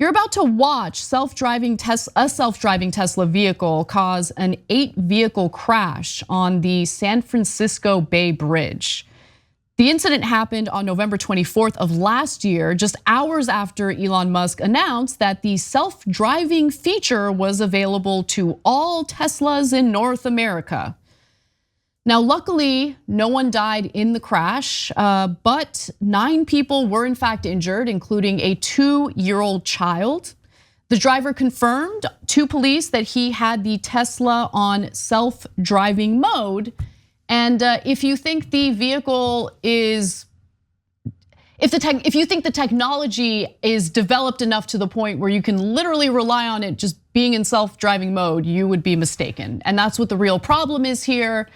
You're about to watch a self-driving Tesla vehicle cause an 8-vehicle crash on the San Francisco Bay Bridge. The incident happened on November 24th of last year, just hours after Elon Musk announced that the self-driving feature was available to all Teslas in North America. Now, luckily, no one died in the crash, but 9 people were in fact injured, including a 2-year-old child. The driver confirmed to police that he had the Tesla on self-driving mode. And if you think the vehicle is, if you think the technology is developed enough to the point where you can literally rely on it just being in self-driving mode, you would be mistaken. And that's what the real problem is here.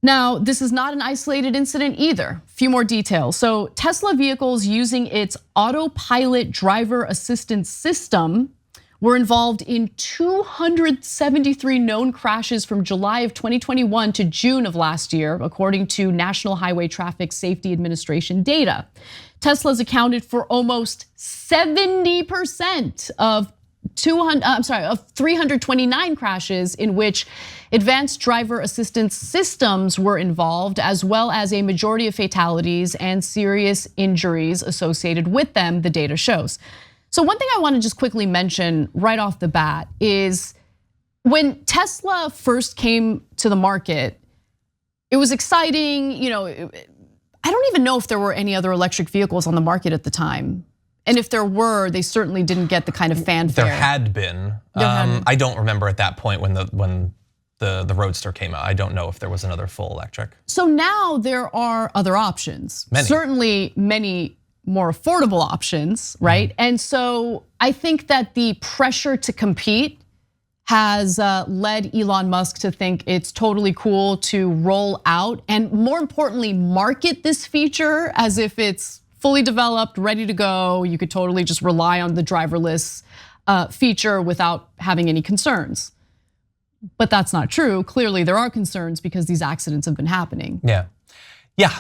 Now, this is not an isolated incident either. A few more details. So Tesla vehicles using its Autopilot driver assistance system were involved in 273 known crashes from July of 2021 to June of last year, according to National Highway Traffic Safety Administration data. Tesla's accounted for almost 70% of 329 crashes in which advanced driver assistance systems were involved, as well as a majority of fatalities and serious injuries associated with them, the data shows. So one thing I want to just quickly mention right off the bat is when Tesla first came to the market, it was exciting. I don't even know if there were any other electric vehicles on the market at the time. And if there were, they certainly didn't get the kind of fanfare. There had been. I don't remember at that point when the Roadster came out. I don't know if there was another full electric. So now there are other options. Many. Certainly many more affordable options, right? Mm-hmm. And so I think that the pressure to compete has led Elon Musk to think it's totally cool to roll out and, more importantly, market this feature as if it's fully developed, ready to go. You could totally just rely on the driverless feature without having any concerns. But that's not true. Clearly there are concerns because these accidents have been happening. Yeah,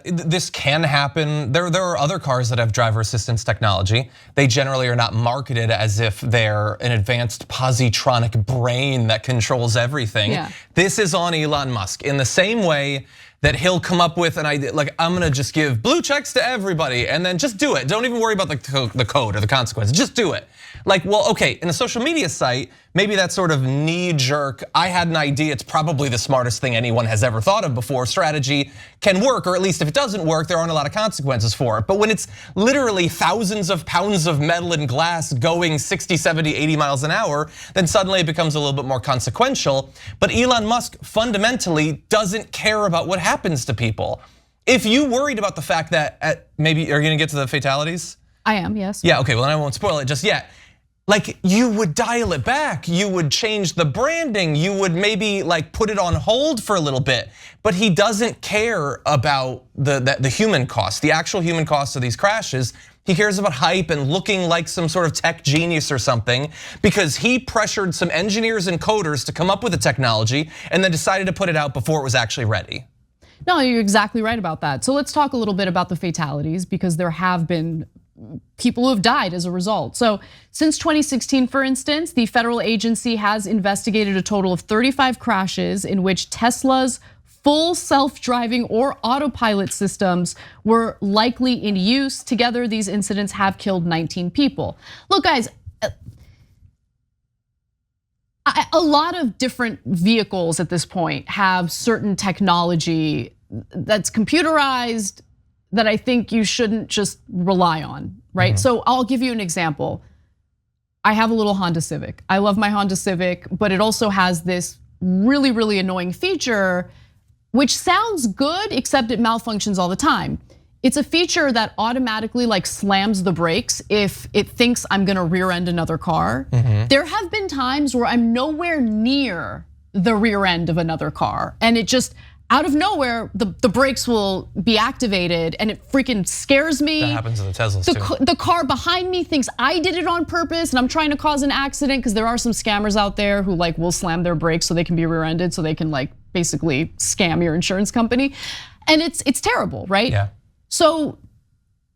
this can happen. There are other cars that have driver assistance technology. They generally are not marketed as if they're an advanced positronic brain that controls everything. Yeah. This is on Elon Musk in the same way that he'll come up with an idea, like I'm gonna just give blue checks to everybody and then just do it. Don't even worry about the code or the consequences, just do it. Like, well, okay, in a social media site, maybe that sort of knee jerk, I had an idea, it's probably the smartest thing anyone has ever thought of before strategy can work, or at least if it doesn't work, there aren't a lot of consequences for it. But when it's literally thousands of pounds of metal and glass going 60, 70, 80 miles an hour, then suddenly it becomes a little bit more consequential. But Elon Musk fundamentally doesn't care about what happens to people. If you worried about the fact that, maybe, are you gonna get to the fatalities? I am, yes. Yeah, okay, well then I won't spoil it just yet. Like, you would dial it back, you would change the branding, you would maybe like put it on hold for a little bit. But he doesn't care about the human cost, the actual human cost of these crashes. He cares about hype and looking like some sort of tech genius or something, because he pressured some engineers and coders to come up with the technology and then decided to put it out before it was actually ready. No, you're exactly right about that. So let's talk a little bit about the fatalities, because there have been people who have died as a result. So since 2016, for instance, the federal agency has investigated a total of 35 crashes in which Tesla's full self-driving or autopilot systems were likely in use. Together, these incidents have killed 19 people. Look, guys, a lot of different vehicles at this point have certain technology that's computerized that I think you shouldn't just rely on, right? Mm-hmm. So I'll give you an example. I have a little Honda Civic. I love my Honda Civic, but it also has this really, really annoying feature, which sounds good, except it malfunctions all the time. It's a feature that automatically like slams the brakes if it thinks I'm gonna rear end another car. Mm-hmm. There have been times where I'm nowhere near the rear end of another car, and it just, out of nowhere, the brakes will be activated and it freaking scares me. That happens to the Teslas too. The car behind me thinks I did it on purpose and I'm trying to cause an accident, because there are some scammers out there who like will slam their brakes so they can be rear-ended, so they can like basically scam your insurance company. And it's terrible, right? Yeah. So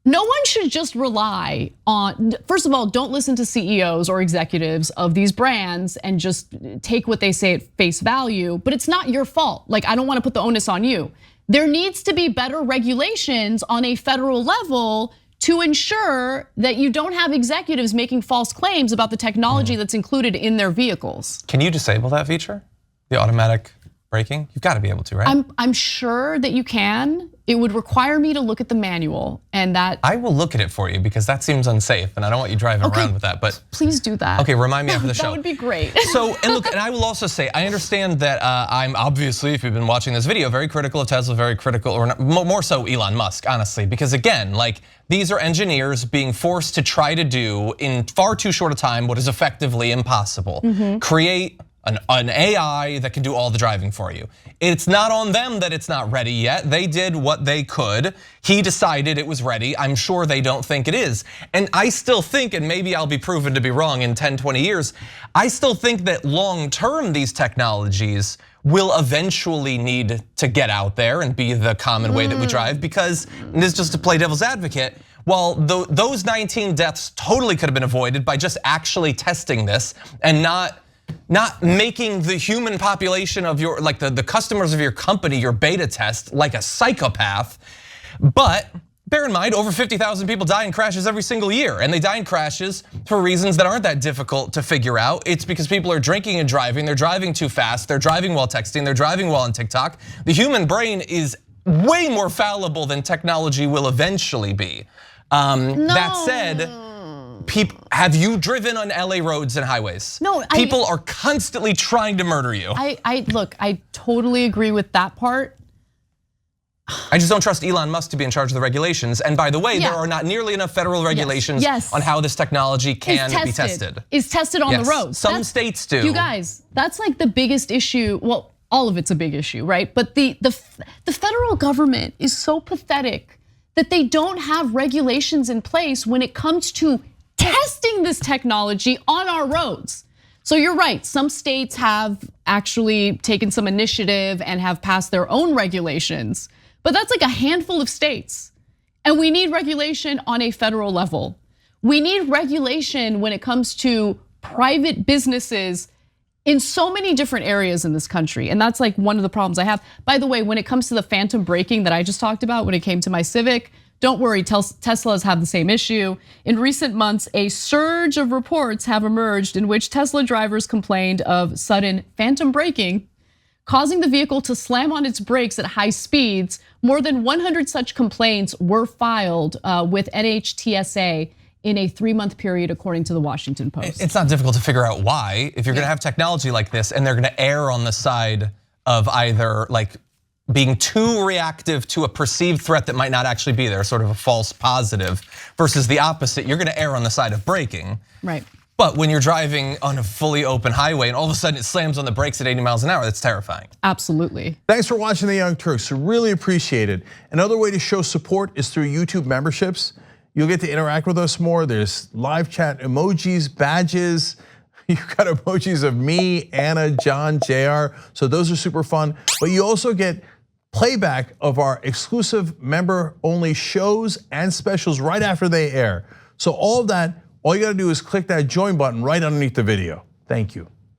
No one should just rely on, first of all, don't listen to CEOs or executives of these brands and just take what they say at face value, but it's not your fault. Like, I don't wanna put the onus on you. There needs to be better regulations on a federal level to ensure that you don't have executives making false claims about the technology that's included in their vehicles. Can you disable that feature? The automatic braking? You've got to be able to, right? I'm sure that you can. It would require me to look at the manual, and that I will look at it for you because that seems unsafe, and I don't want you driving around with that. But please do that. Okay, remind me after the show. That would be great. So, and look, and I will also say, I understand that I'm obviously, if you've been watching this video, very critical of Tesla, very critical, or not, more so Elon Musk, honestly, because again, like these are engineers being forced to try to do in far too short a time what is effectively impossible. Create an AI that can do all the driving for you. It's not on them that it's not ready yet. They did what they could. He decided it was ready. I'm sure they don't think it is. And I still think, and maybe I'll be proven to be wrong in 10, 20 years, I still think that long term these technologies will eventually need to get out there and be the common way that we drive, because this is just to play devil's advocate. Well, those 19 deaths totally could have been avoided by just actually testing this and not making the human population of your, like the customers of your company, your beta test, like a psychopath. But bear in mind, over 50,000 people die in crashes every single year, and they die in crashes for reasons that aren't that difficult to figure out. It's because people are drinking and driving, they're driving too fast, they're driving while texting, they're driving while on TikTok. The human brain is way more fallible than technology will eventually be. That said, have you driven on LA roads and highways? No, people are constantly trying to murder you. Look, I totally agree with that part. I just don't trust Elon Musk to be in charge of the regulations. And by the way, there are not nearly enough federal regulations on how this technology can be tested. Is tested on the roads. Some states do. You guys, that's like the biggest issue. Well, all of it's a big issue, right? But the federal government is so pathetic that they don't have regulations in place when it comes to testing this technology on our roads. So you're right, some states have actually taken some initiative and have passed their own regulations, but that's like a handful of states. And we need regulation on a federal level. We need regulation when it comes to private businesses in so many different areas in this country. And that's like one of the problems I have. By the way, when it comes to the phantom braking that I just talked about when it came to my Civic, don't worry, Teslas have the same issue. In recent months, a surge of reports have emerged in which Tesla drivers complained of sudden phantom braking, causing the vehicle to slam on its brakes at high speeds. More than 100 such complaints were filed with NHTSA in a 3-month period, according to the Washington Post. It's not difficult to figure out why. If you're gonna have technology like this and they're gonna err on the side of either like being too reactive to a perceived threat that might not actually be there, sort of a false positive, versus the opposite, you're gonna err on the side of braking. Right. But when you're driving on a fully open highway and all of a sudden it slams on the brakes at 80 miles an hour, that's terrifying. Absolutely. Thanks for watching The Young Turks, really appreciate it. Another way to show support is through YouTube memberships. You'll get to interact with us more. There's live chat emojis, badges. You've got emojis of me, Anna, John, JR. So those are super fun. But you also get playback of our exclusive member-only shows and specials right after they air. So all of that, all you gotta do is click that join button right underneath the video. Thank you.